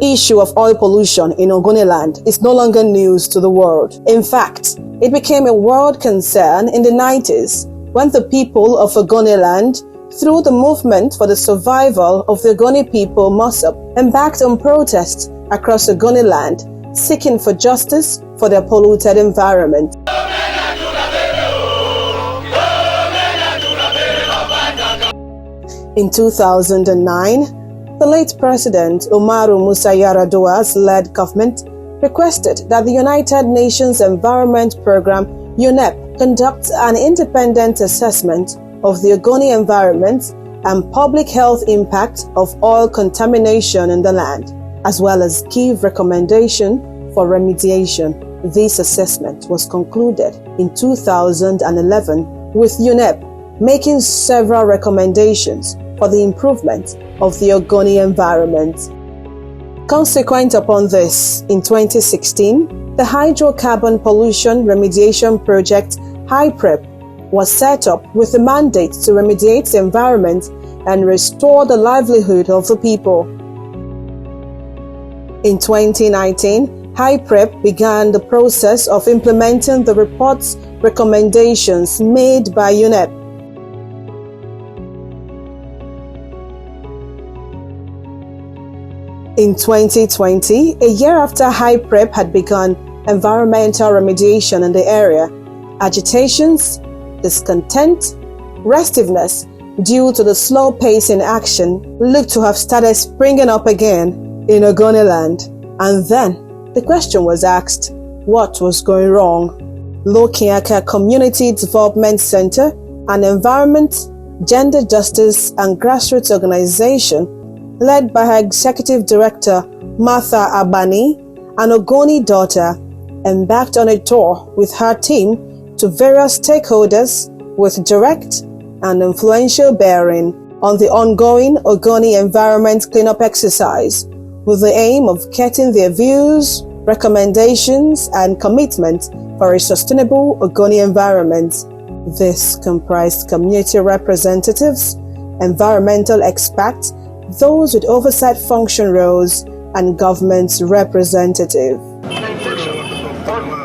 The issue of oil pollution in Ogoni land is no longer news to the world. In fact, it became a world concern in the 90s when the people of Ogoni land, through the movement for the survival of the Ogoni people MOSUP, embarked on protests across Ogoni land, seeking for justice for their polluted environment. In 2009, the late President Umaru Musa Yar'Adua's led government requested that the United Nations Environment Programme UNEP conduct an independent assessment of the Ogoni environment and public health impact of oil contamination in the land, as well as give recommendation for remediation. This assessment was concluded in 2011 with UNEP making several recommendations for the improvement of the Ogoni environment. Consequent upon this, in 2016, the Hydrocarbon Pollution Remediation Project HYPREP was set up with the mandate to remediate the environment and restore the livelihood of the people. In 2019, HYPREP began the process of implementing the report's recommendations made by UNEP. In 2020, a year after HYPREP had begun environmental remediation in the area, agitations, discontent, restiveness due to the slow pace in action looked to have started springing up again in Ogoni land. And then the question was asked, what was going wrong? Lokiaka Community Development Center, an environment, gender justice and grassroots organization led by her executive director Martha Abani, an Ogoni daughter, embarked on a tour with her team to various stakeholders with direct and influential bearing on the ongoing Ogoni Environment Cleanup exercise, with the aim of getting their views, recommendations, and commitment for a sustainable Ogoni environment. This comprised community representatives, environmental experts, those with oversight function roles, and government representative.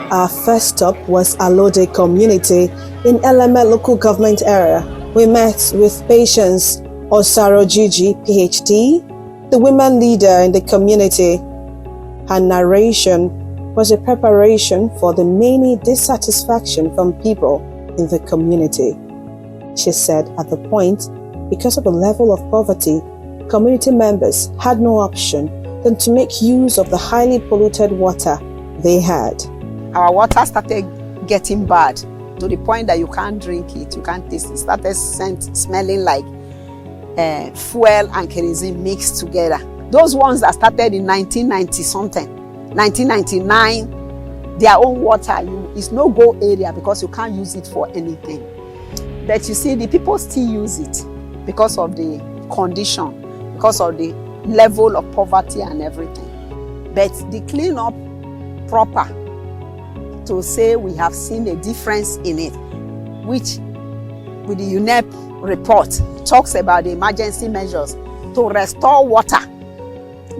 Our first stop was Alode community in Eleme local government area. We met with Patience Osaro Gigi, PhD, the women leader in the community. Her narration was a preparation for the many dissatisfaction from people in the community. She said at the point, because of the level of poverty, community members had no option than to make use of the highly polluted water they had. Our water started getting bad to the point that you can't drink it, you can't taste it. It started smelling like fuel and kerosene mixed together. Those ones that started in 1990 something, 1999, their own water is no go area because you can't use it for anything. But you see, the people still use it because of the condition, because of the level of poverty and everything. But the cleanup proper to say we have seen a difference in it, which with the UNEP report talks about the emergency measures to restore water,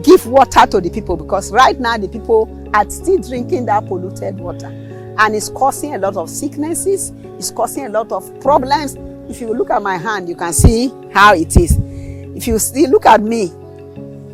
give water to the people, because right now the people are still drinking that polluted water and it's causing a lot of sicknesses, it's causing a lot of problems. If you look at my hand, you can see how it is. If you still look at me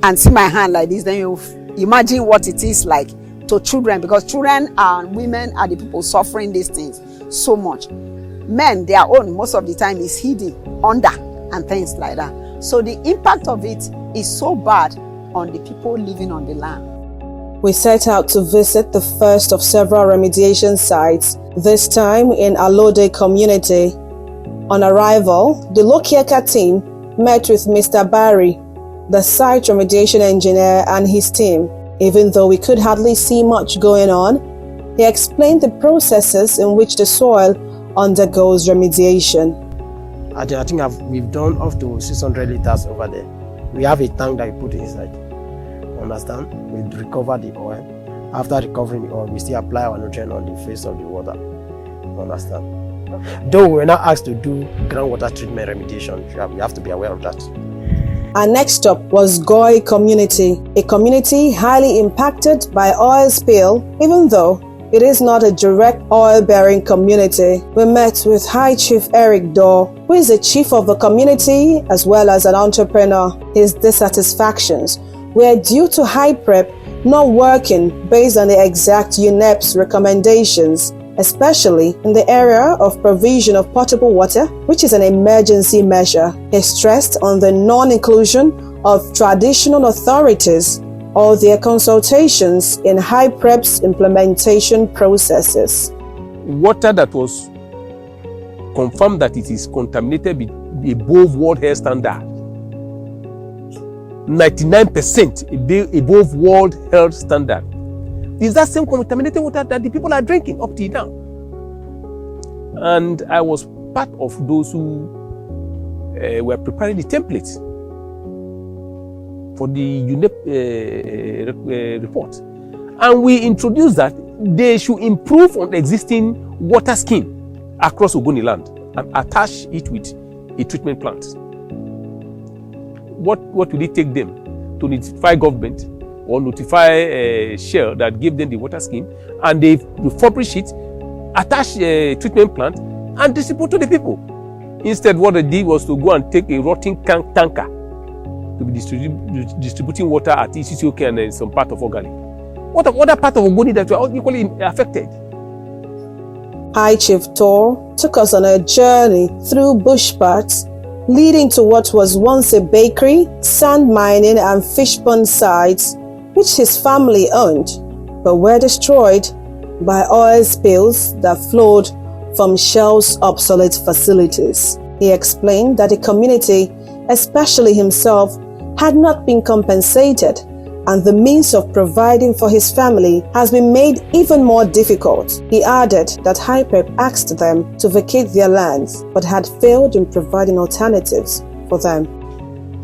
and see my hand like this, then you imagine what it is like to children, because children and women are the people suffering these things so much. Men, their own, most of the time is hidden under and things like that. So the impact of it is so bad on the people living on the land. We set out to visit the first of several remediation sites, this time in Alode community. On arrival, the Lokiaka team met with Mr. Barry, the site remediation engineer, and his team. Even though we could hardly see much going on, he explained the processes in which the soil undergoes remediation. I think we've done up to 600 liters over there. We have a tank that we put inside. Understand? We recover the oil. After recovering the oil, we still apply our nutrient on the face of the water. Understand? Okay. Though we're not asked to do groundwater treatment remediation, we have to be aware of that. Our next stop was Goi community, a community highly impacted by oil spill, even though it is not a direct oil-bearing community. We met with High Chief Eric Dorr, who is the chief of the community as well as an entrepreneur. His dissatisfactions were due to High Prep not working based on the exact UNEP's recommendations, especially in the area of provision of potable water, which is an emergency measure. He stressed on the non-inclusion of traditional authorities or their consultations in High Prep's implementation processes. Water that was confirmed that it is contaminated above World Health Standard, 99% above World Health Standard, is that same contaminated water that the people are drinking up till now. And I was part of those who were preparing the templates for the UNEP report. And we introduced that they should improve on the existing water scheme across Ogoni land and attach it with a treatment plant. What will it take them to notify government or notify Shell that gave them the water scheme, and they refurbish it, attach a treatment plant, and distribute to the people? Instead, what they did was to go and take a rotting tanker to be distributing water at ECCOK and some part of Ogoni. What other part of Ogoni that were equally affected? High Chief Dorr took us on a journey through bush paths leading to what was once a bakery, sand mining and fish pond sites, which his family owned, but were destroyed by oil spills that flowed from Shell's obsolete facilities. He explained that the community, especially himself, had not been compensated, and the means of providing for his family has been made even more difficult. He added that High Prep asked them to vacate their lands, but had failed in providing alternatives for them.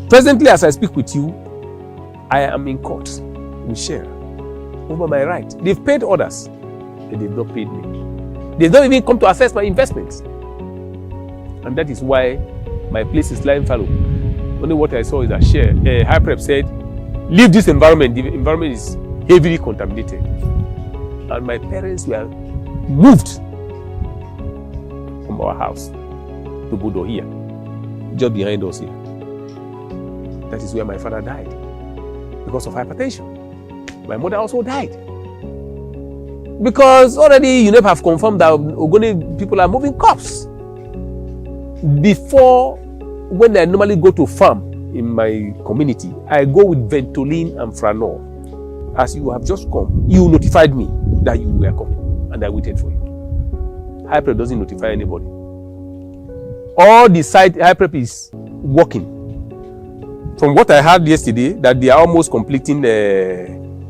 Presently, as I speak with you, I am in court with Shell over my right. They've paid others, but they've not paid me. They've not even come to assess my investments. And that is why my place is lying fallow. Only what I saw is that Shell, High Prep said, leave this environment. The environment is heavily contaminated. And my parents were moved from our house to Bodo here, just behind us here. That is where my father died because of hypertension. My mother also died because already UNEP have confirmed that Ogoni people are moving crops. Before, when I normally go to farm in my community, I go with Ventolin and Franol. As you have just come, you notified me that you were coming, and I waited for you. High Prep doesn't notify anybody. All the site High Prep is working. From what I heard yesterday, that they are almost completing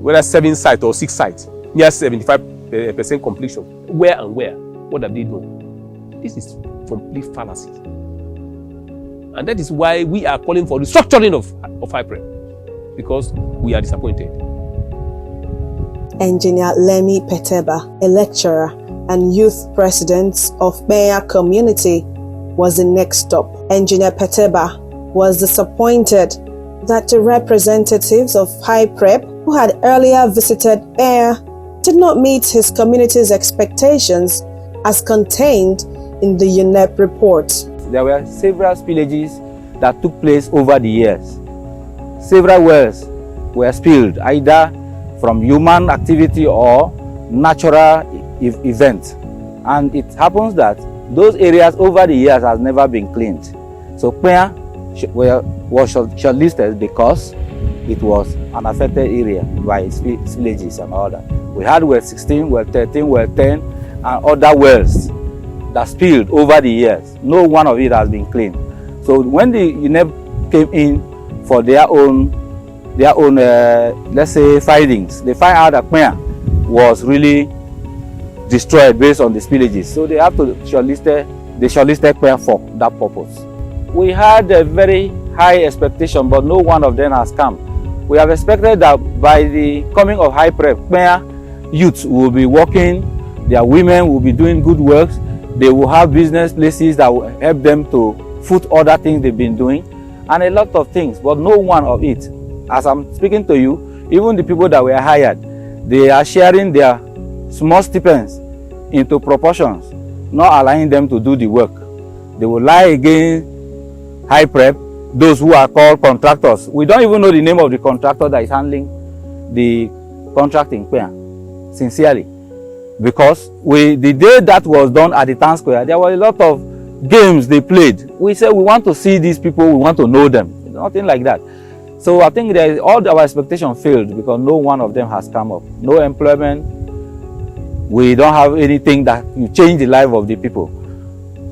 whether 7 sites or 6 sites, near 75% completion. Where and where? What have they done? This is complete fallacy. And that is why we are calling for the restructuring of High Prep, because we are disappointed. Engineer Lemi Peteba, a lecturer and youth president of Maya community, was the next stop. Engineer Peteba was disappointed that the representatives of High Prep, who had earlier visited Maya, did not meet his community's expectations as contained in the UNEP report. There were several spillages that took place over the years. Several wells were spilled, either from human activity or natural events. And it happens that those areas over the years has never been cleaned. So Kpenya was shortlisted because it was an affected area by spillages and all that. We had well 16, well 13, well 10, and other wells that spilled over the years. No one of it has been cleaned. So when the UNEP came in for their own let's say findings, they find out that Kpenya was really destroyed based on the spillages. So they have to shortlisted Kpenya for that purpose. We had a very high expectation, but no one of them has come. We have expected that by the coming of High Prep, Kpenya youths will be working, their women will be doing good works, they will have business places that will help them to foot other things they've been doing, and a lot of things, but no one of it. As I'm speaking to you, even the people that were hired, they are sharing their small stipends into proportions, not allowing them to do the work. They will lie against high prep, those who are called contractors. We don't even know the name of the contractor that is handling the contract in Kwea, sincerely. Because the day that was done at the town square, there were a lot of games they played. We said we want to see these people, we want to know them. Nothing like that. So I think all our expectations failed because no one of them has come up. No employment. We don't have anything that you change the life of the people.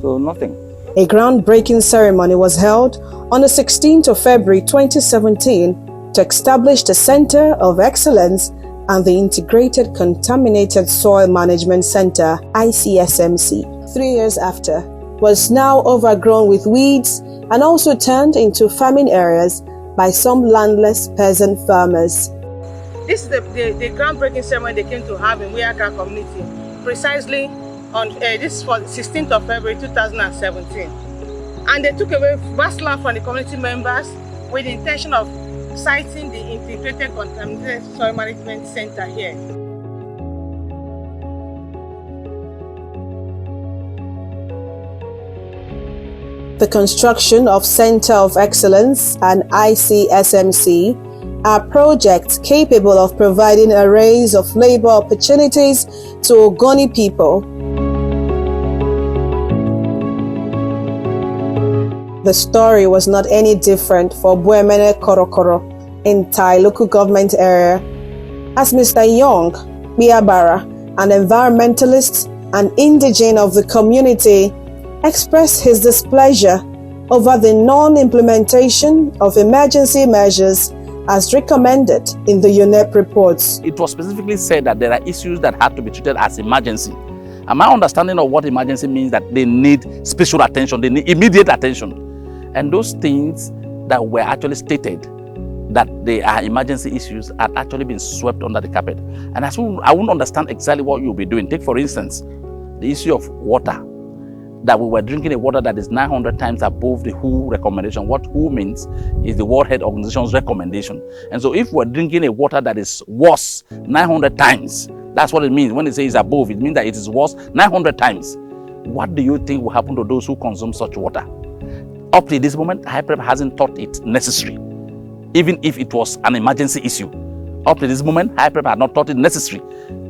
So nothing. A groundbreaking ceremony was held on the 16th of February 2017 to establish the Center of Excellence and the Integrated Contaminated Soil Management Center, ICSMC. 3 years after, was now overgrown with weeds and also turned into farming areas by some landless peasant farmers. This is the groundbreaking ceremony they came to have in Wiyaka community, precisely on this was 16th of February 2017. And they took away vast land from the community members with the intention of siting the Integrated Contaminated Soil Management Center here. The construction of Center of Excellence and ICSMC are projects capable of providing arrays of labor opportunities to Ogoni people. The story was not any different for Buemene Korokoro in Tai local government area, as Mr. Young Biabara, an environmentalist and indigene of the community, expressed his displeasure over the non-implementation of emergency measures as recommended in the UNEP reports. It was specifically said that there are issues that had to be treated as emergency. And my understanding of what emergency means that they need special attention, they need immediate attention. And those things that were actually stated that they are emergency issues had actually been swept under the carpet. And I wouldn't understand exactly what you'll be doing. Take for instance, the issue of water. That we were drinking a water that is 900 times above the WHO recommendation. What WHO means is the World Health Organization's recommendation. And so if we're drinking a water that is worse 900 times, that's what it means. When it says above, it means that it is worse 900 times. What do you think will happen to those who consume such water? Up to this moment, HIPREP hasn't thought it necessary, even if it was an emergency issue. Up to this moment, HIPREP had not thought it necessary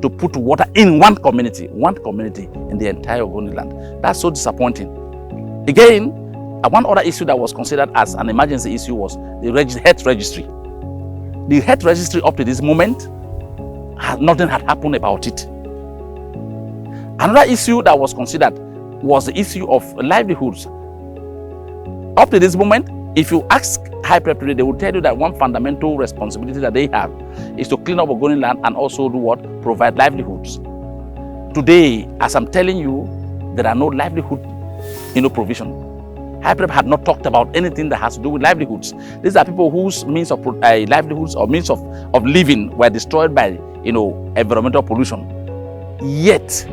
to put water in one community in the entire Ogoni land. That's so disappointing. Again, one other issue that was considered as an emergency issue was the health registry. The health registry up to this moment, nothing had happened about it. Another issue that was considered was the issue of livelihoods. Up to this moment, if you ask HIPREP today, they will tell you that one fundamental responsibility that they have is to clean up Ogoni land and also do what? Provide livelihoods. Today, as I'm telling you, there are no livelihood provision. HIPREP had not talked about anything that has to do with livelihoods. These are people whose means of livelihoods or means of living were destroyed by environmental pollution. Yet,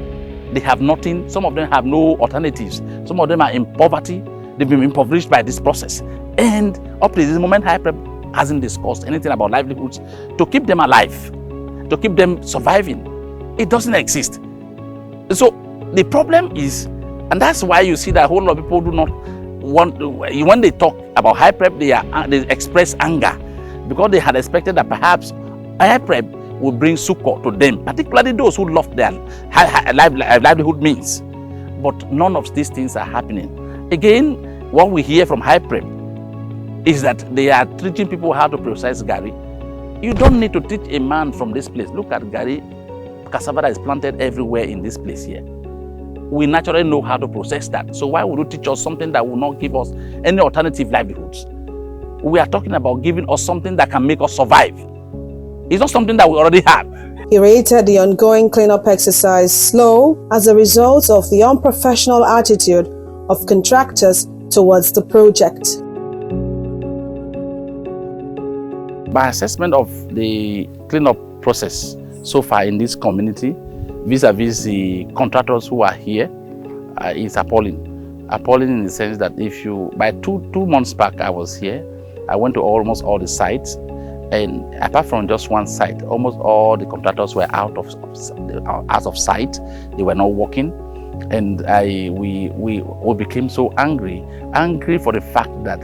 they have nothing. Some of them have no alternatives. Some of them are in poverty. They've been impoverished by this process. And up to this moment, HIPREP hasn't discussed anything about livelihoods to keep them alive, to keep them surviving. It doesn't exist. So the problem is, and that's why you see that a whole lot of people do not want to, when they talk about HIPREP, they express anger because they had expected that perhaps HIPREP would bring succor to them, particularly those who lost their livelihood means. But none of these things are happening. Again, what we hear from HIPREP is that they are teaching people how to process Gari. You don't need to teach a man from this place. Look at Gari. Cassava that is planted everywhere in this place here. We naturally know how to process that. So why would you teach us something that will not give us any alternative livelihoods? We are talking about giving us something that can make us survive. It's not something that we already have. He rated the ongoing cleanup exercise slow as a result of the unprofessional attitude of contractors towards the project. By assessment of the cleanup process so far in this community, vis-a-vis the contractors who are here, is appalling. appalling in the sense that if you, by two months back I was here, I went to almost all the sites, and apart from just one site, almost all the contractors were out of sight. They were not working, and we became so angry for the fact that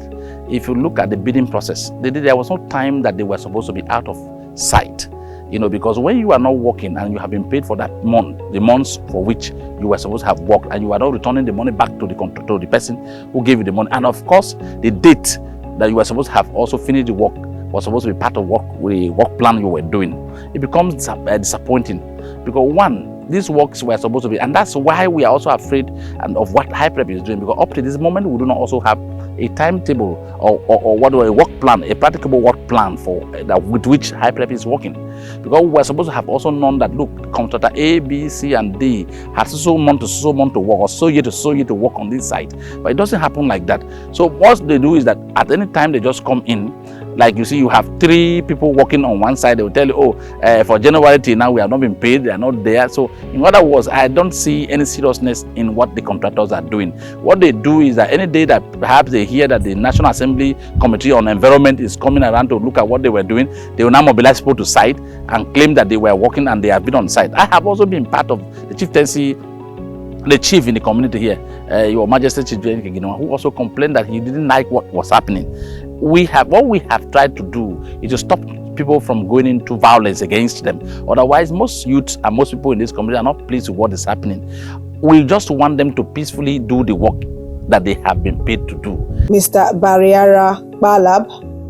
if you look at the bidding process, there was no time that they were supposed to be out of sight. You know, because when you are not working and you have been paid for that month, the months for which you were supposed to have worked, and you are not returning the money back to the person who gave you the money, and of course the date that you were supposed to have also finished the work was supposed to be part of the work plan you were doing, it becomes disappointing. Because one, these works were supposed to be, and that's why we are also afraid of what HyPrep is doing, because up to this moment we do not also have a timetable or a work plan, a practicable work plan for with which HyPrep is working. Because we were supposed to have also known that, look, contractor A, B, C, and D has so month to work, or so year to work on this site. But it doesn't happen like that. So what they do is that at any time they just come in. Like you see, you have 3 people working on one side. They will tell you, oh, for January till now we have not been paid. They are not there. So in other words, I don't see any seriousness in what the contractors are doing. What they do is that any day that perhaps they hear that the National Assembly Committee on Environment is coming around to look at what they were doing, they will now mobilize people to site and claim that they were working and they have been on site. I have also been part of the chieftaincy, the chief in the community here, Your Majesty Chief Kegino, who also complained that he didn't like what was happening. What we have tried to do is to stop people from going into violence against them. Otherwise, most youths and most people in this community are not pleased with what is happening. We just want them to peacefully do the work that they have been paid to do. Mr. Bariara Balab,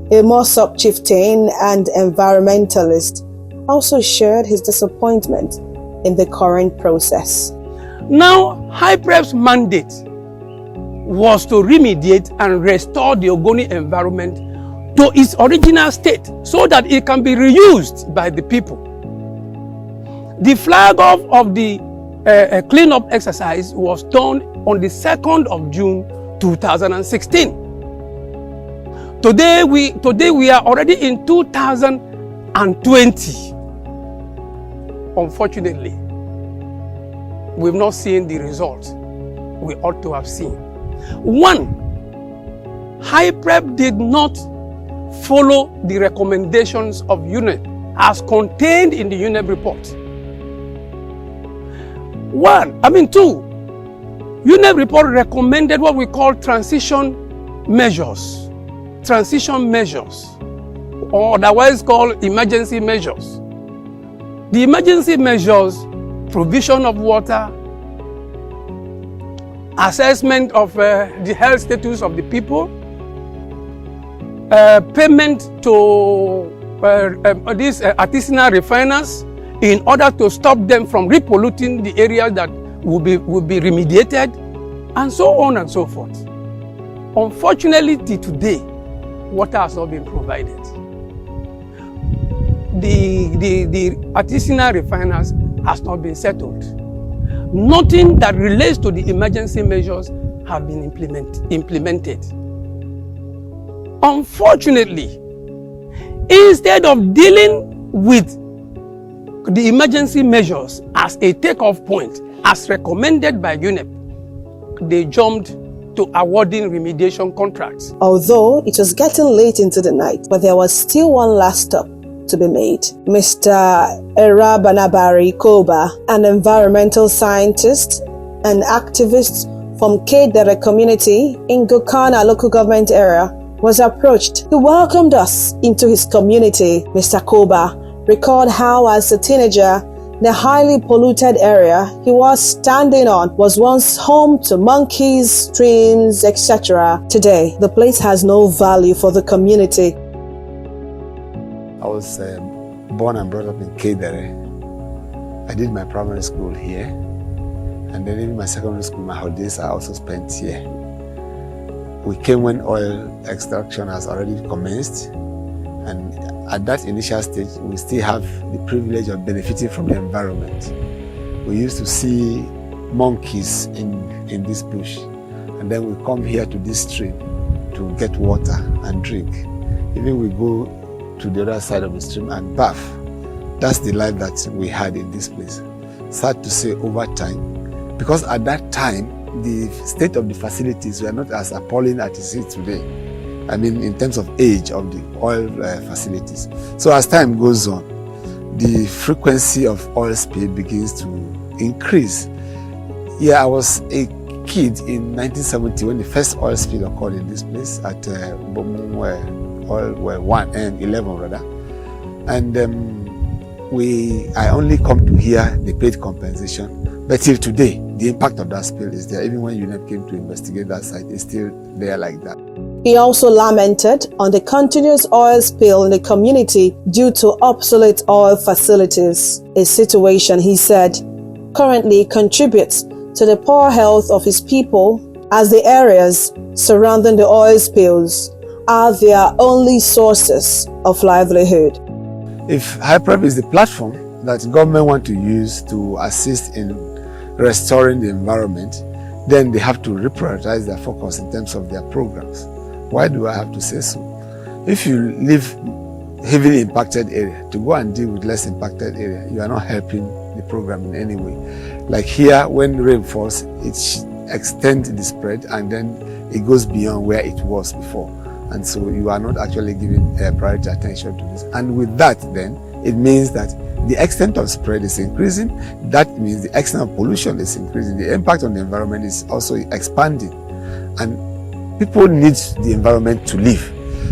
a Mosop chieftain and environmentalist, also shared his disappointment in the current process. Now, HyPrep's mandate was to remediate and restore the Ogoni environment to its original state so that it can be reused by the people. The flag off of the cleanup exercise was done on the 2nd of June 2016. Today we are already in 2020. Unfortunately, we've not seen the results we ought to have seen. One, HyPrep did not follow the recommendations of UNEP as contained in the UNEP report. Two, UNEP report recommended what we call transition measures, or otherwise called emergency measures. The emergency measures: provision of water, assessment of the health status of the people, payment to these artisanal refiners in order to stop them from repolluting the areas that will be remediated, and so on and so forth. Unfortunately, today, water has not been provided. The artisanal refiners has not been settled. Nothing that relates to the emergency measures have been implemented. Unfortunately, instead of dealing with the emergency measures as a takeoff point, as recommended by UNEP, they jumped to awarding remediation contracts. Although it was getting late into the night, but there was still one last stop to be made. Mr. Erabanabari Koba, an environmental scientist and activist from Kedere community in Gokana local government area, was approached. He welcomed us into his community. Mr. Koba recalled how, as a teenager, the highly polluted area he was standing on was once home to monkeys, streams, etc. Today, the place has no value for the community. I was born and brought up in Kedere. I did my primary school here, and then even my secondary school, my holidays I also spent here. We came when oil extraction has already commenced, and at that initial stage, we still have the privilege of benefiting from the environment. We used to see monkeys in this bush, and then we come here to this stream to get water and drink. Even we go to the other side of the stream and bath. That's the life that we had in this place. Sad to say, over time, because at that time, the state of the facilities were not as appalling as it is today. I mean, in terms of age of the oil facilities. So as time goes on, the frequency of oil spill begins to increase. Yeah, I was a kid in 1970 when the first oil spill occurred in this place at Bomu Oil well, 11 rather. And I only come to hear the paid compensation. But till today, the impact of that spill is there. Even when UNEP came to investigate that site, it's still there like that. He also lamented on the continuous oil spill in the community due to obsolete oil facilities, a situation he said currently contributes to the poor health of his people, as the areas surrounding the oil spills are their only sources of livelihood. If HyPrep is the platform that government want to use to assist in restoring the environment, then they have to reprioritize their focus in terms of their programs. Why do I have to say so? If you live heavily impacted area, to go and deal with less impacted area, you are not helping the program in any way. Like here, when rain falls, it extends the spread and then it goes beyond where it was before. And so you are not actually giving priority attention to this. And with that, then, it means that the extent of spread is increasing. That means the extent of pollution is increasing. The impact on the environment is also expanding. And people need the environment to live.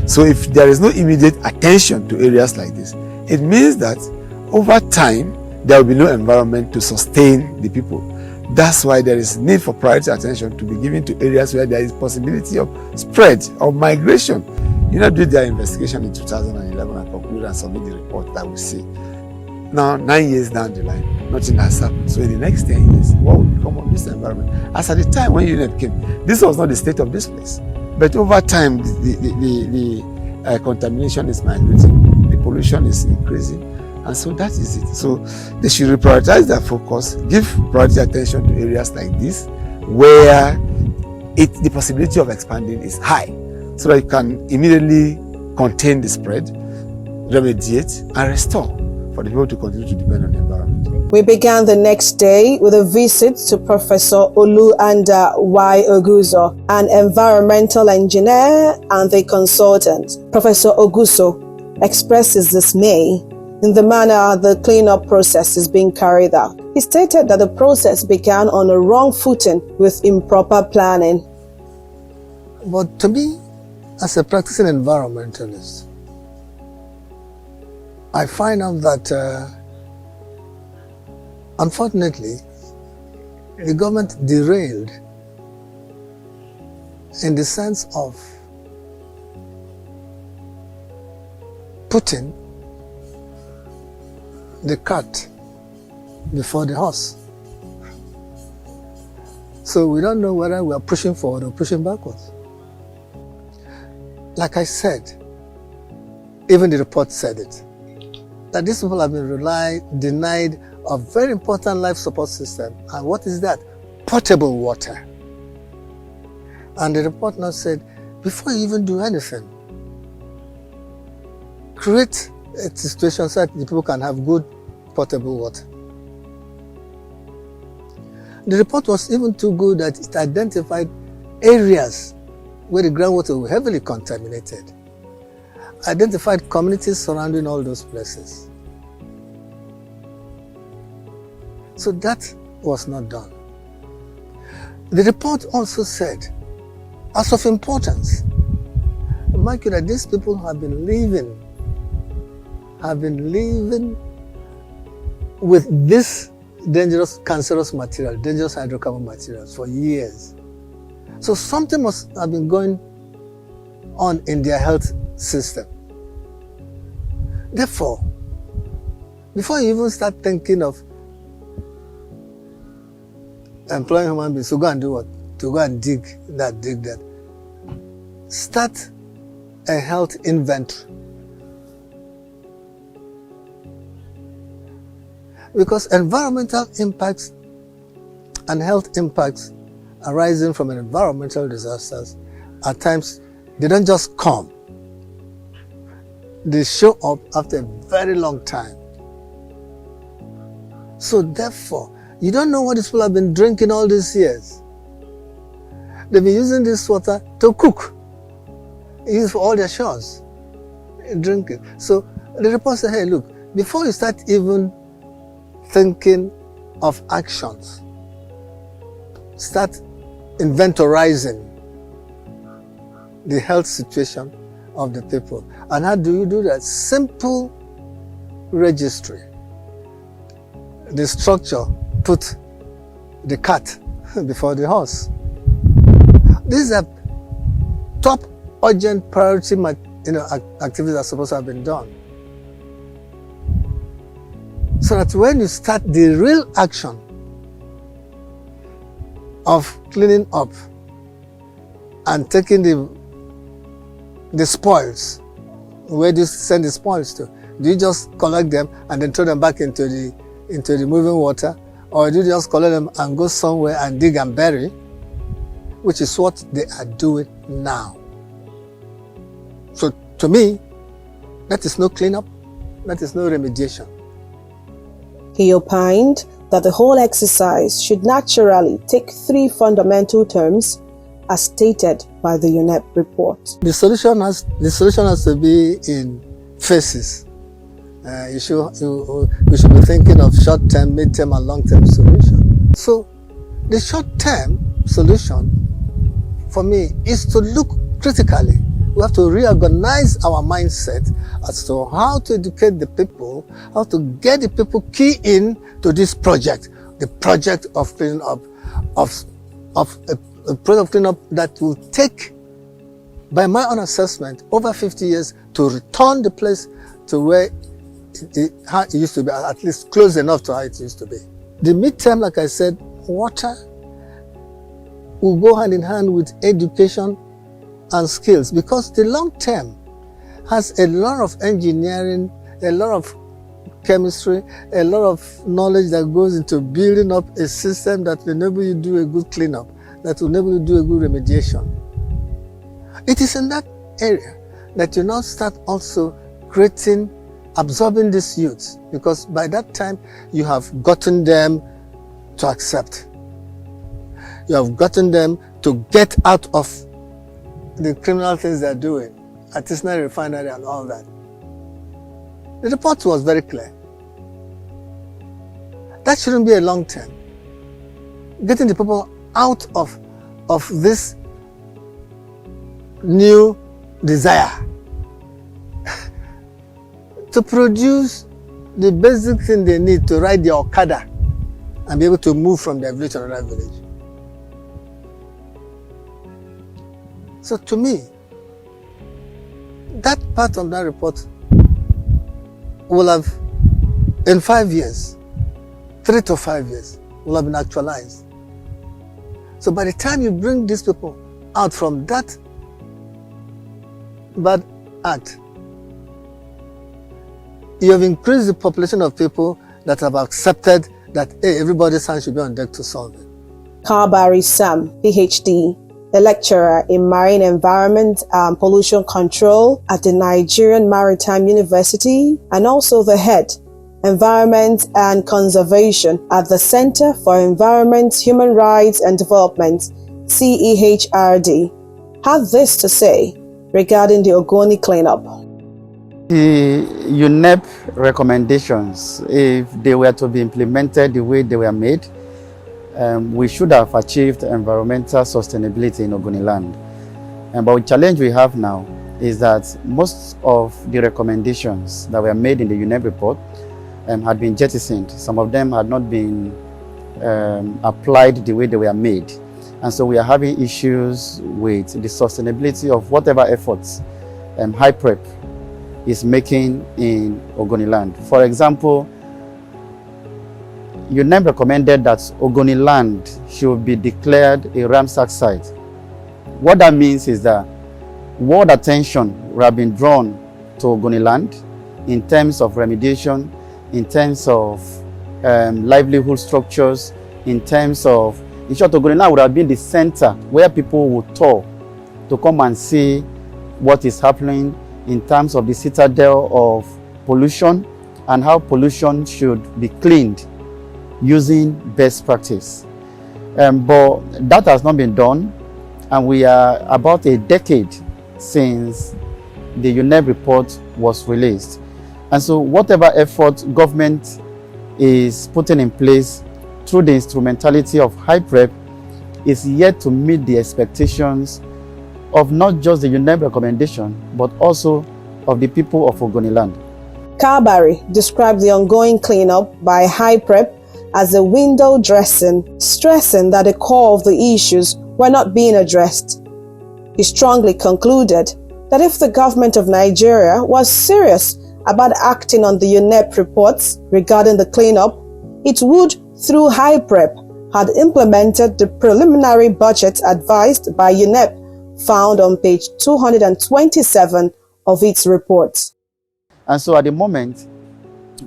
So if there is no immediate attention to areas like this, it means that over time, there will be no environment to sustain the people. That's why there is need for priority attention to be given to areas where there is possibility of spread or migration. UNEP did their investigation in 2011 and concluded and submitted the report that we see. Now, 9 years down the line, nothing has happened. So in the next 10 years, what will become of this environment? As at the time when UNEP came, this was not the state of this place. But over time, the contamination is migrating, the pollution is increasing, and so that is it. So they should reprioritize their focus, give priority attention to areas like this, where the possibility of expanding is high, so that you can immediately contain the spread, remediate, and restore for the people to continue to depend on the environment. We began the next day with a visit to Professor Oluanda Y. Oguzo, an environmental engineer and the consultant. Professor Oguzo expresses dismay in the manner the cleanup process is being carried out. He stated that the process began on a wrong footing with improper planning. But to me, as a practicing environmentalist, I find out that unfortunately, the government derailed in the sense of putting the cart before the horse. So we don't know whether we are pushing forward or pushing backwards. Like I said, even the report said it, that these people have been denied a very important life support system. And what is that? Potable water. And the report now said, before you even do anything, create a situation so that the people can have good potable water. The report was even too good that it identified areas where the groundwater was heavily contaminated, identified communities surrounding all those places. So that was not done. The report also said, as of importance, mind you that these people have been living with this dangerous, cancerous material, dangerous hydrocarbon materials for years. So something must have been going on in their health system. Therefore, before you even start thinking of employing human beings to go and do what? To go and dig that. Start a health inventory. Because environmental impacts and health impacts arising from an environmental disasters, at times, they don't just come. They show up after a very long time. So therefore, you don't know what these people have been drinking all these years. they've been using this water to cook, use for all their chores, drink it. So the report said, hey, look, before you start even thinking of actions, start inventorizing the health situation of the people. And how do you do that? Simple registry. The structure put the cart before the horse. These are top urgent priority activities that are supposed to have been done. So that when you start the real action of cleaning up and taking the spoils, where do you send the spoils to? Do you just collect them and then throw them back into the moving water? Or do you just collect them and go somewhere and dig and bury? Which is what they are doing now. So to me, that is no cleanup, that is no remediation. He opined that the whole exercise should naturally take 3 fundamental terms as stated by the UNEP report. The solution has to be in phases. We should be thinking of short-term, mid-term, and long-term solution. So the short-term solution for me is to look critically. We have to reorganize our mindset as to how to educate the people, how to get the people key in to this project, the project of cleaning up, of a project of cleaning up that will take, by my own assessment, over 50 years to return the place to where how it used to be, at least close enough to how it used to be. The midterm, like I said, water will go hand in hand with education and skills, because the long term has a lot of engineering, a lot of chemistry, a lot of knowledge that goes into building up a system that will enable you to do a good cleanup, that will enable you to do a good remediation. It is in that area that you now start also absorbing these youths, because by that time you have gotten them to accept. You have gotten them to get out of the criminal things they're doing, artisanal refinery and all that. The report was very clear. That shouldn't be a long term. Getting the people out of this new desire to produce the basic thing they need to ride their Okada and be able to move from their village to another village. So to me, that part of that report will have, in 5 years, 3 to 5 years, will have been actualized. So by the time you bring these people out from that bad act, you have increased the population of people that have accepted that, hey, everybody's hand should be on deck to solve it. Karbari Sam, PhD, a lecturer in marine environment and pollution control at the Nigerian Maritime University, and also the head, Environment and Conservation at the Center for Environment, Human Rights and Development, CEHRD, had this to say regarding the Ogoni Clean Up. The UNEP recommendations, if they were to be implemented the way they were made, we should have achieved environmental sustainability in Ogoni land. But the challenge we have now is that most of the recommendations that were made in the UNEP report had been jettisoned. Some of them had not been applied the way they were made. And so we are having issues with the sustainability of whatever efforts High Prep is making in Ogoni land. For example, UNEP recommended that Ogoni land should be declared a Ramsar site. What that means is that world attention will have been drawn to Ogoni land in terms of remediation, in terms of livelihood structures, in terms of, in short, Ogoni land would have been the center where people would tour to come and see what is happening in terms of the citadel of pollution and how pollution should be cleaned using best practice. But that has not been done. And we are about a decade since the UNEP report was released. And so whatever effort government is putting in place through the instrumentality of HYPREP is yet to meet the expectations of not just the UNEP recommendation, but also of the people of Ogoni land. Kabari described the ongoing cleanup by HYPREP as a window dressing, stressing that the core of the issues were not being addressed. He strongly concluded that if the government of Nigeria was serious about acting on the UNEP reports regarding the cleanup, it would, through HYPREP, had implemented the preliminary budget advised by UNEP found on page 227 of its report. And so at the moment,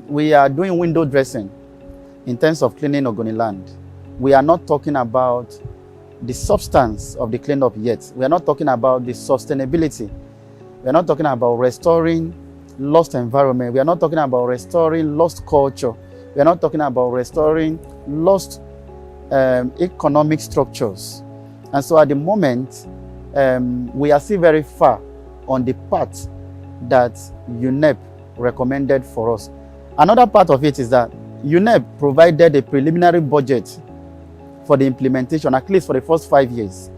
we are doing window dressing in terms of cleaning Ogoni land. We are not talking about the substance of the cleanup yet. We are not talking about the sustainability. We are not talking about restoring lost environment. We are not talking about restoring lost culture. We are not talking about restoring lost economic structures. And so at the moment, we are still very far on the path that UNEP recommended for us. Another part of it is that UNEP provided a preliminary budget for the implementation, at least for the first 5 years.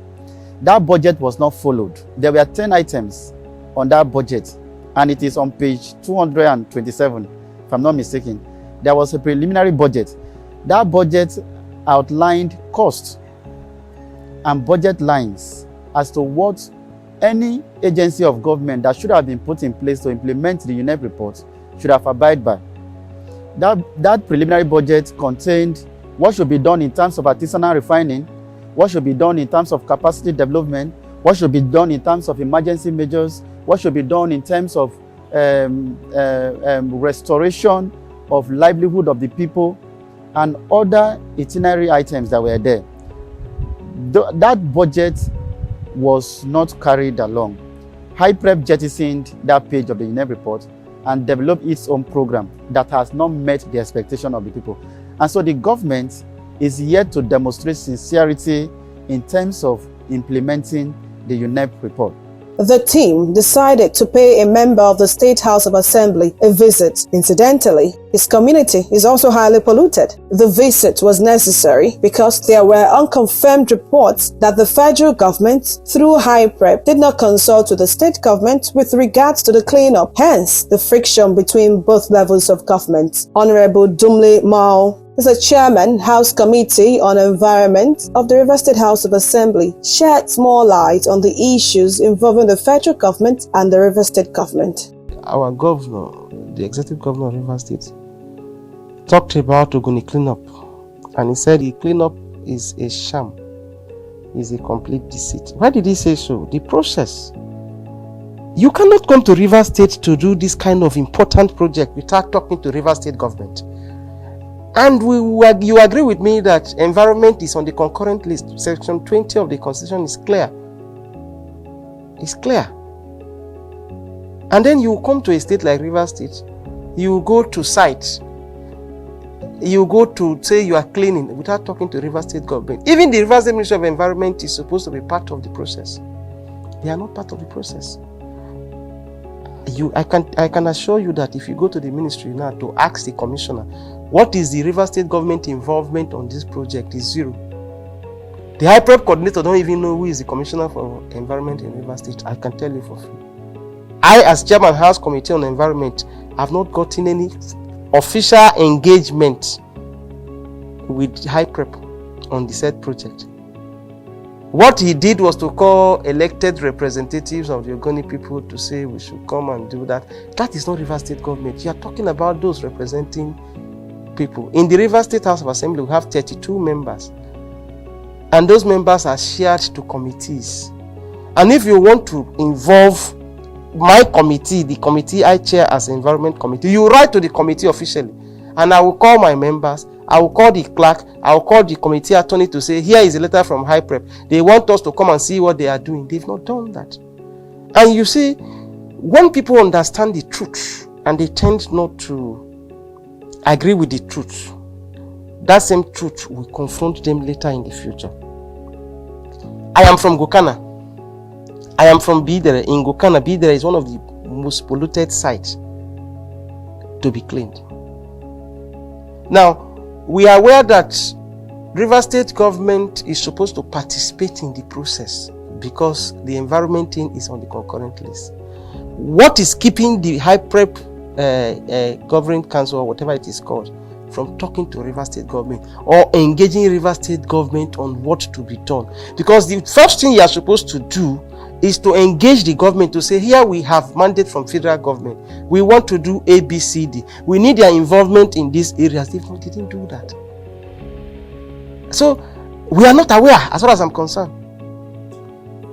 That budget was not followed. There were 10 items on that budget, and it is on page 227, if I'm not mistaken. There was a preliminary budget. That budget outlined costs and budget lines as to what any agency of government that should have been put in place to implement the UNEP report should have abided by. That preliminary budget contained what should be done in terms of artisanal refining, what should be done in terms of capacity development, what should be done in terms of emergency measures, what should be done in terms of restoration of livelihood of the people, and other itinerary items that were there. That budget was not carried along. HYPREP jettisoned that page of the UNEP report and developed its own program that has not met the expectation of the people. And so the government is yet to demonstrate sincerity in terms of implementing the UNEP report. The team decided to pay a member of the State House of Assembly a visit. Incidentally, his community is also highly polluted. The visit was necessary because there were unconfirmed reports that the federal government, through HYPREP, did not consult with the state government with regards to the cleanup. Hence, the friction between both levels of government. Honorable Dumle Mao is a chairman, House Committee on Environment of the River State House of Assembly, sheds more light on the issues involving the federal government and the River State government. Our governor, the executive governor of River State, talked about Ogoni Clean Up, and he said the cleanup is a sham, is a complete deceit. Why did he say so? The process. You cannot come to River State to do this kind of important project without talking to River State government. And you agree with me that environment is on the concurrent list. Section 20 of the Constitution is clear. It's clear. And then you come to a state like River State, you go to site, you go to say you are cleaning without talking to River State government. Even the River State Ministry of Environment is supposed to be part of the process. They are not part of the process. I can assure you that if you go to the ministry now to ask the commissioner, what is the River State government involvement on this project, is zero. The HYPREP coordinator don't even know who is the commissioner for environment in River State. I can tell you for free. I, as chairman House Committee on Environment, have not gotten any official engagement with HYPREP on the said project. What he did was to call elected representatives of the Ogoni people to say we should come and do that. That is not River State government. You are talking about those representing people. In the River State House of Assembly, we have 32 members. And those members are shared to committees. And if you want to involve my committee, the committee I chair as Environment Committee, you write to the committee officially. And I will call my members, I will call the clerk, I will call the committee attorney to say, here is a letter from HYPREP. They want us to come and see what they are doing. They've not done that. And you see, when people understand the truth and they tend not to agree with the truth, that same truth will confront them later in the future. I am from Gokana. I am from Bidere. In Gokana, Bidere is one of the most polluted sites to be cleaned. Now, we are aware that Rivers State government is supposed to participate in the process because the environment thing is on the concurrent list. What is keeping the High Prep Governing Council, or whatever it is called, from talking to Rivers State government or engaging Rivers State government on what to be done? Because the first thing you are supposed to do is to engage the government to say, here we have mandate from federal government. We want to do A, B, C, D. We need their involvement in these areas. They didn't do that. So we are not aware as far as I'm concerned.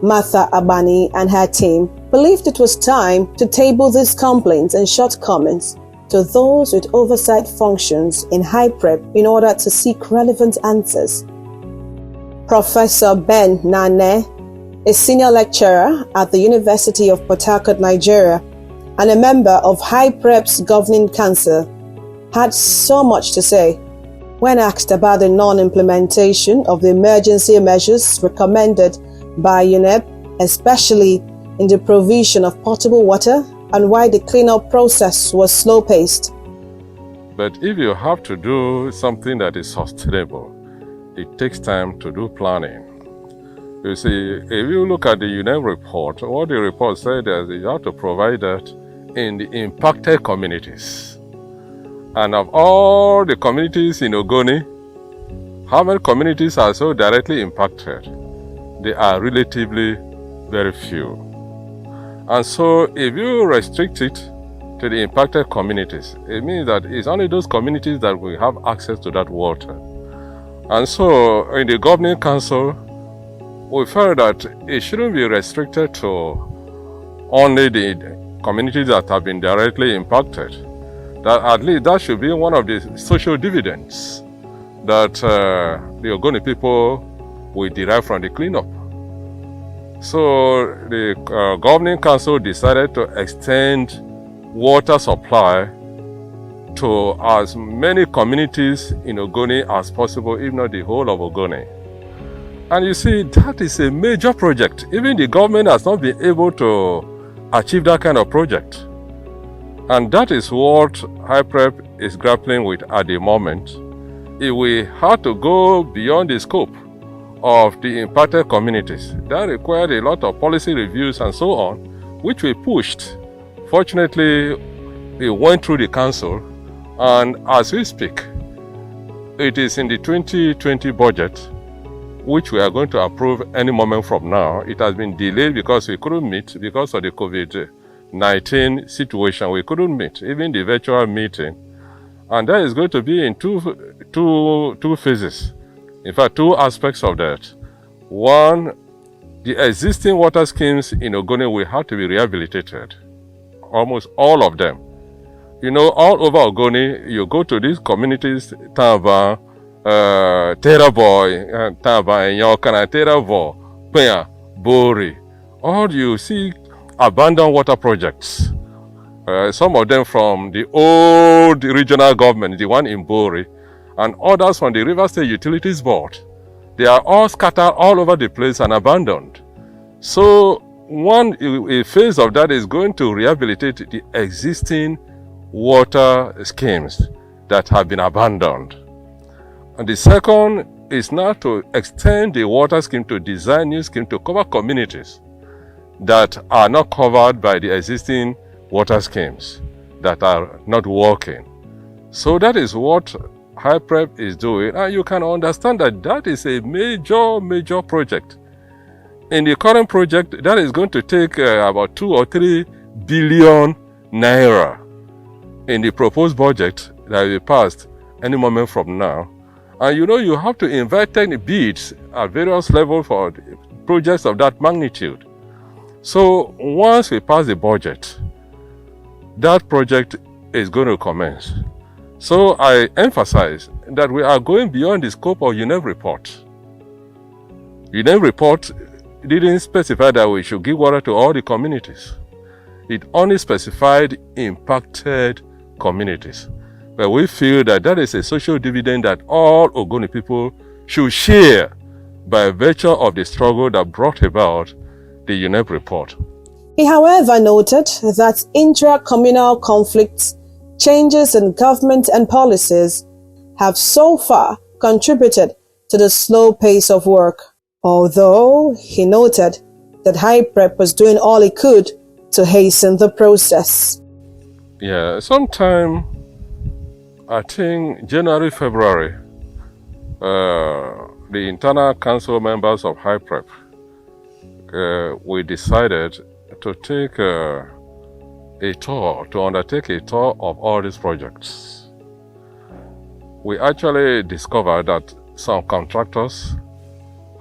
Martha Abani and her team believed it was time to table these complaints and shortcomings to those with oversight functions in High Prep in order to seek relevant answers. Professor Ben Nane, a senior lecturer at the University of Port Harcourt, Nigeria, and a member of High Prep's Governing Council, had so much to say. When asked about the non-implementation of the emergency measures recommended by UNEP, especially in the provision of potable water, and why the cleanup process was slow-paced. But if you have to do something that is sustainable, it takes time to do planning. You see, if you look at the UNEP report, what the report said is you have to provide that in the impacted communities. And of all the communities in Ogoni, how many communities are so directly impacted? They are relatively very few. And so if you restrict it to the impacted communities, it means that it's only those communities that will have access to that water. And so in the Governing Council, we felt that it shouldn't be restricted to only the communities that have been directly impacted. That at least that should be one of the social dividends that the Ogoni people will derive from the cleanup. So the Governing Council decided to extend water supply to as many communities in Ogoni as possible, if not the whole of Ogoni. And you see, that is a major project. Even the government has not been able to achieve that kind of project. And that is what High Prep is grappling with at the moment. If we had to go beyond the scope of the impacted communities, that required a lot of policy reviews and so on, which we pushed. Fortunately, it went through the council, and as we speak, it is in the 2020 budget, which we are going to approve any moment from now. It has been delayed because we couldn't meet because of the COVID-19 situation. We couldn't meet, even the virtual meeting. And that is going to be in two phases. In fact, two aspects of that. One, the existing water schemes in Ogoni will have to be rehabilitated. Almost all of them. You know, all over Ogoni, you go to these communities, Taba, Teraboy, Taba, Nyokana, Terabo, Penya, Bori. All you see abandoned water projects. Some of them from the old regional government, the one in Bori, and others from the River State Utilities Board. They are all scattered all over the place and abandoned. So a phase of that is going to rehabilitate the existing water schemes that have been abandoned. And the second is now to extend the water scheme to design new scheme to cover communities that are not covered by the existing water schemes that are not working. So that is what High Prep is doing, and you can understand that that is a major project. In the current project, that is going to take about 2 or 3 billion naira. In the proposed budget that will be passed any moment from now. And you know, you have to invite technical bids at various levels for projects of that magnitude. So once we pass the budget, that project is going to commence. So I emphasize that we are going beyond the scope of UNEP report. UNEP report didn't specify that we should give water to all the communities. It only specified impacted communities. But we feel that that is a social dividend that all Ogoni people should share by virtue of the struggle that brought about the UNEP report. He, however, noted that intra-communal conflicts, changes in government and policies have so far contributed to the slow pace of work, although he noted that HyPrep was doing all it could to hasten the process. Yeah, sometime, I think January, February, the internal council members of HyPrep, we decided to take to undertake a tour of all these projects. We actually discovered that some contractors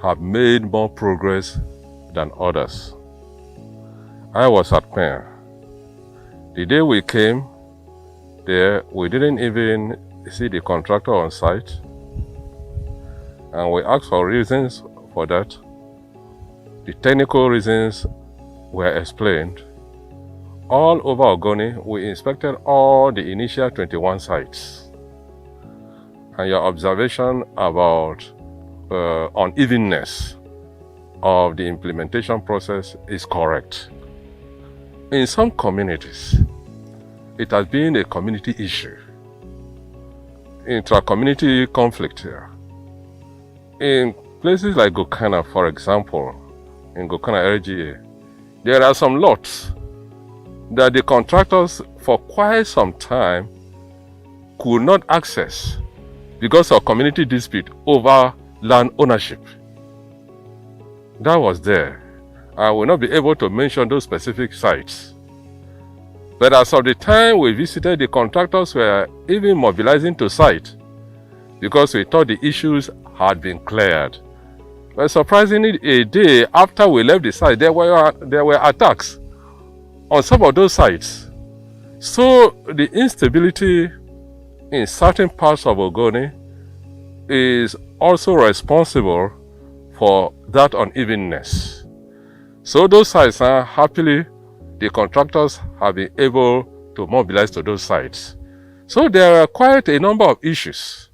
have made more progress than others. I was at Pen. The day we came there, we didn't even see the contractor on site, and we asked for reasons for that. The technical reasons were explained. All over Ogoni, we inspected all the initial 21 sites. And your observation about unevenness of the implementation process is correct. In some communities, it has been a community issue, intra-community conflict here. In places like Gokana, for example, in Gokana LGA, there are some lots that the contractors for quite some time could not access because of community dispute over land ownership. That was there. I will not be able to mention those specific sites. But as of the time we visited, the contractors were even mobilizing to site because we thought the issues had been cleared. But surprisingly, a day after we left the site, there were attacks on some of those sites. So the instability in certain parts of Ogoni is also responsible for that unevenness. So those sites, happily, the contractors have been able to mobilize to those sites. So there are quite a number of issues.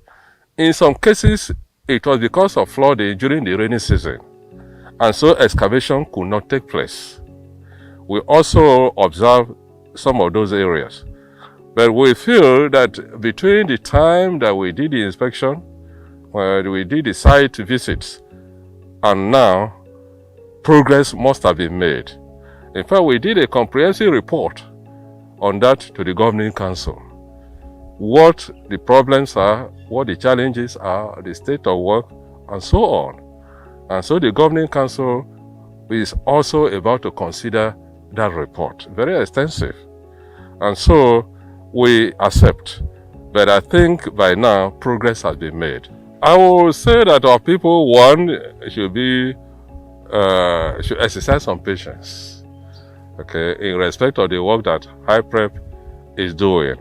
In some cases, it was because of flooding during the rainy season, and so excavation could not take place. We also observed some of those areas. But we feel that between the time that we did the inspection, where we did the site visits, and now, progress must have been made. In fact, we did a comprehensive report on that to the Governing Council. What the problems are, what the challenges are, the state of work, and so on. And so the Governing Council is also about to consider that report. Very extensive. And so we accept. But I think by now, progress has been made. I will say that our people, one, should exercise some patience, okay, in respect of the work that HyPrep is doing.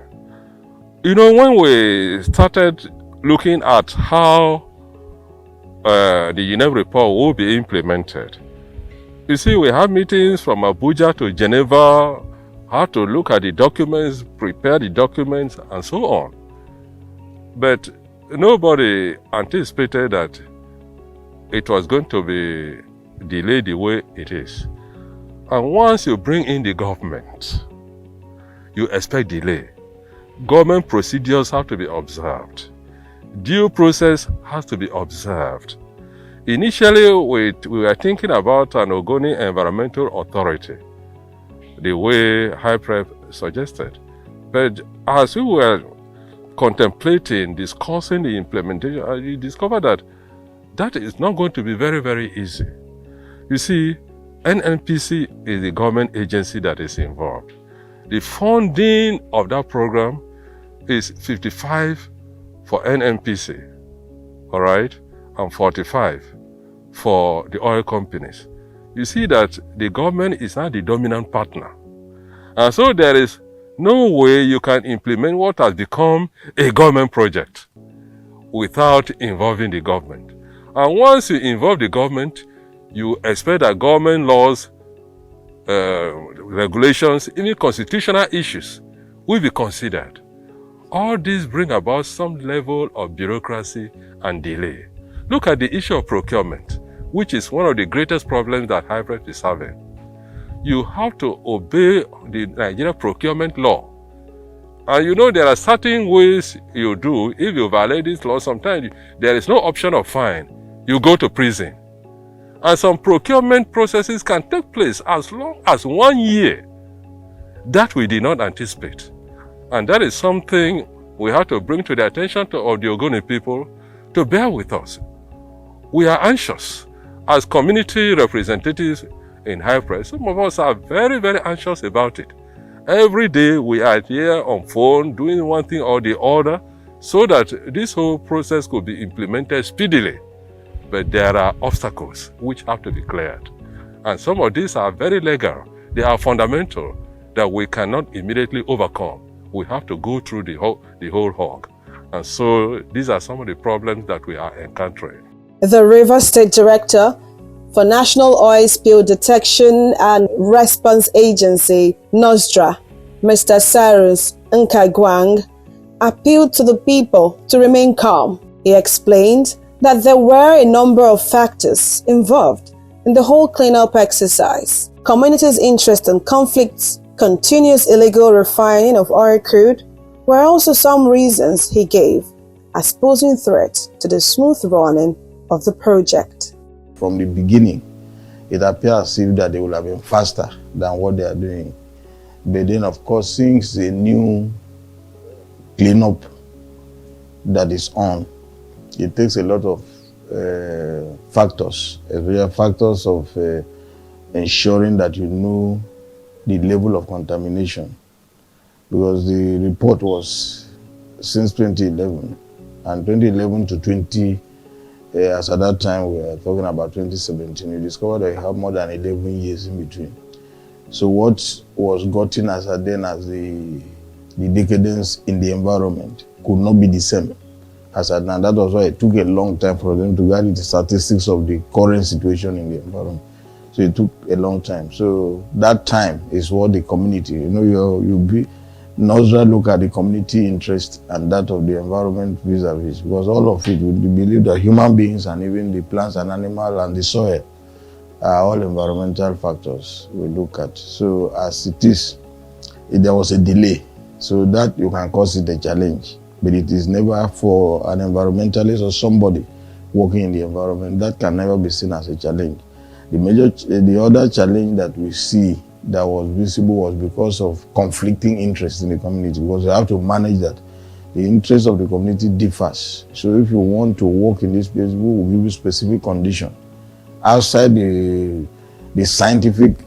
You know, when we started looking at how the UNEP report will be implemented, you see, we have meetings from Abuja to Geneva, how to look at the documents, prepare the documents, and so on. But nobody anticipated that it was going to be delayed the way it is. And once you bring in the government, you expect delay. Government procedures have to be observed. Due process has to be observed. Initially, we were thinking about an Ogoni Environmental Authority, the way HyPrep suggested. But as we were contemplating, discussing the implementation, we discovered that that is not going to be very, very easy. You see, NNPC is the government agency that is involved. The funding of that program is 55 for NNPC, all right, and 45 for the oil companies. You see that the government is not the dominant partner. And so there is no way you can implement what has become a government project without involving the government. And once you involve the government, you expect that government laws, regulations, even constitutional issues will be considered. All these bring about some level of bureaucracy and delay. Look at the issue of procurement, which is one of the greatest problems that High Prep is having. You have to obey the Nigeria procurement law. And you know there are certain ways you do. If you violate this law, sometimes there is no option of fine. You go to prison. And some procurement processes can take place as long as 1 year. That we did not anticipate. And that is something we have to bring to the attention of the Ogoni people to bear with us. We are anxious. As community representatives in High Prep, some of us are very, very anxious about it. Every day we are here on phone doing one thing or the other so that this whole process could be implemented speedily. But there are obstacles which have to be cleared. And some of these are very legal. They are fundamental that we cannot immediately overcome. We have to go through the whole hog. And so these are some of the problems that we are encountering. The Rivers State Director for National Oil Spill Detection and Response Agency, NOSDRA, Mr. Cyrus Nkagwang, appealed to the people to remain calm. He explained that there were a number of factors involved in the whole cleanup exercise. Communities' interest and conflicts, continuous illegal refining of oil crude were also some reasons he gave as posing threats to the smooth running of the project. From the beginning, it appears as if that they would have been faster than what they are doing. But then, of course, since the new cleanup that is on, it takes a lot of factors, factors of ensuring that you know the level of contamination. Because the report was since 2011, and 2011 to 20, as at that time we were talking about 2017, you discovered that you have more than 11 years in between. So what was gotten as then as the decadence in the environment could not be the same as at now. That was why it took a long time for them to get the statistics of the current situation in the environment. So it took a long time. So that time is what the community, NOSDRA look at the community interest and that of the environment vis-a-vis, because all of it, we believe that human beings and even the plants and animals and the soil are all environmental factors we look at. So as it is, there was a delay. So that you can cause it a challenge, but it is never for an environmentalist or somebody working in the environment, that can never be seen as a challenge. The other challenge that we see that was visible was because of conflicting interests in the community, because you have to manage that. The interest of the community differs. So if you want to work in this place, we will give you specific condition outside the scientific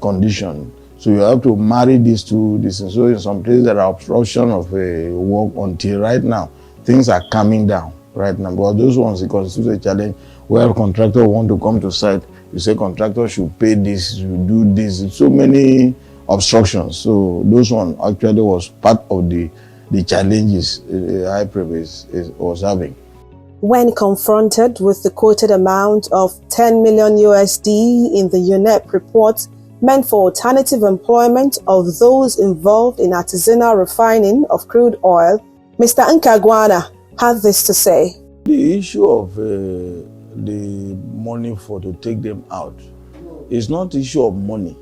condition. So you have to marry these two. So in some places there are obstruction of work until right now. Things are coming down right now. But those ones, it constitutes a challenge where a contractor want to come to site. You say contractor should pay this, you do this. So many obstructions. So those one actually was part of the challenges High Prep was having. When confronted with the quoted amount of 10 million USD in the UNEP report meant for alternative employment of those involved in artisanal refining of crude oil, Mr. Nkagwana had this to say. The issue of the money to take them out is not the issue of money.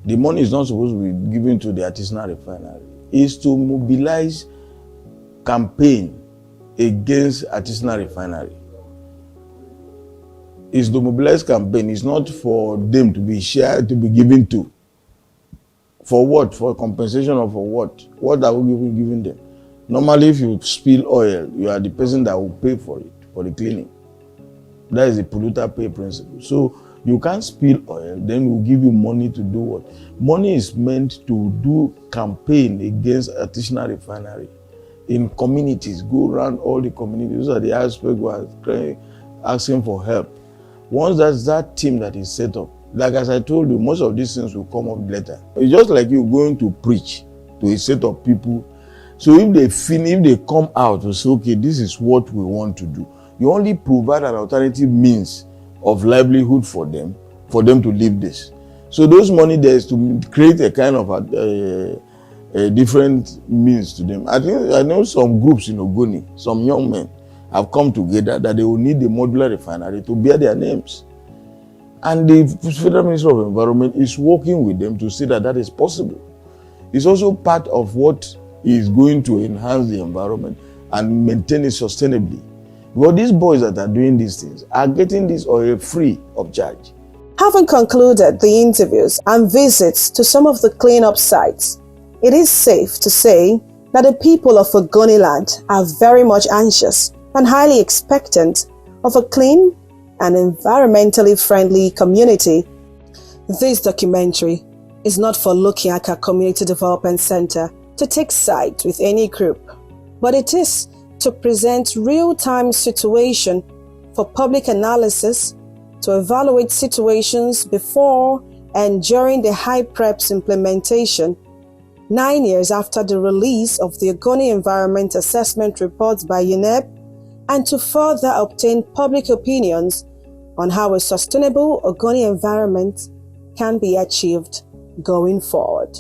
The money is not supposed to be given to the artisanal refinery. It's to mobilize campaign against artisanal refinery. It's to mobilize campaign. It's not for them to be shared, to be given to. For what? For compensation or for what? What are we giving them? Normally, if you spill oil, you are the person that will pay for it, for the cleaning. That is the polluter pay principle. So you can't spill oil, then we'll give you money to do what? Money is meant to do campaign against artisanal refinery in communities. Go around all the communities. Those are the aspects who are asking for help. Once that's that team that is set up, like as I told you, most of these things will come up later. It's just like you going to preach to a set of people. So if they come out and say, okay, this is what we want to do, you only provide an alternative means of livelihood for them to live this. So those money there is to create a kind of a different means to them. I know some groups in Ogoni, some young men, have come together that they will need the modular refinery to bear their names. And the Federal Ministry of Environment is working with them to see that that is possible. It's also part of what is going to enhance the environment and maintain it sustainably. Because these boys that are doing these things are getting this oil free of charge. Having concluded the interviews and visits to some of the cleanup sites, it is safe to say that the people of Ogoni land are very much anxious and highly expectant of a clean and environmentally friendly community. This documentary is not for Lokiaka Community Development Center to take sides with any group, but it is to present real-time situation for public analysis to evaluate situations before and during the HYPREP's implementation, 9 years after the release of the Ogoni Environment Assessment Reports by UNEP, and to further obtain public opinions on how a sustainable Ogoni environment can be achieved going forward.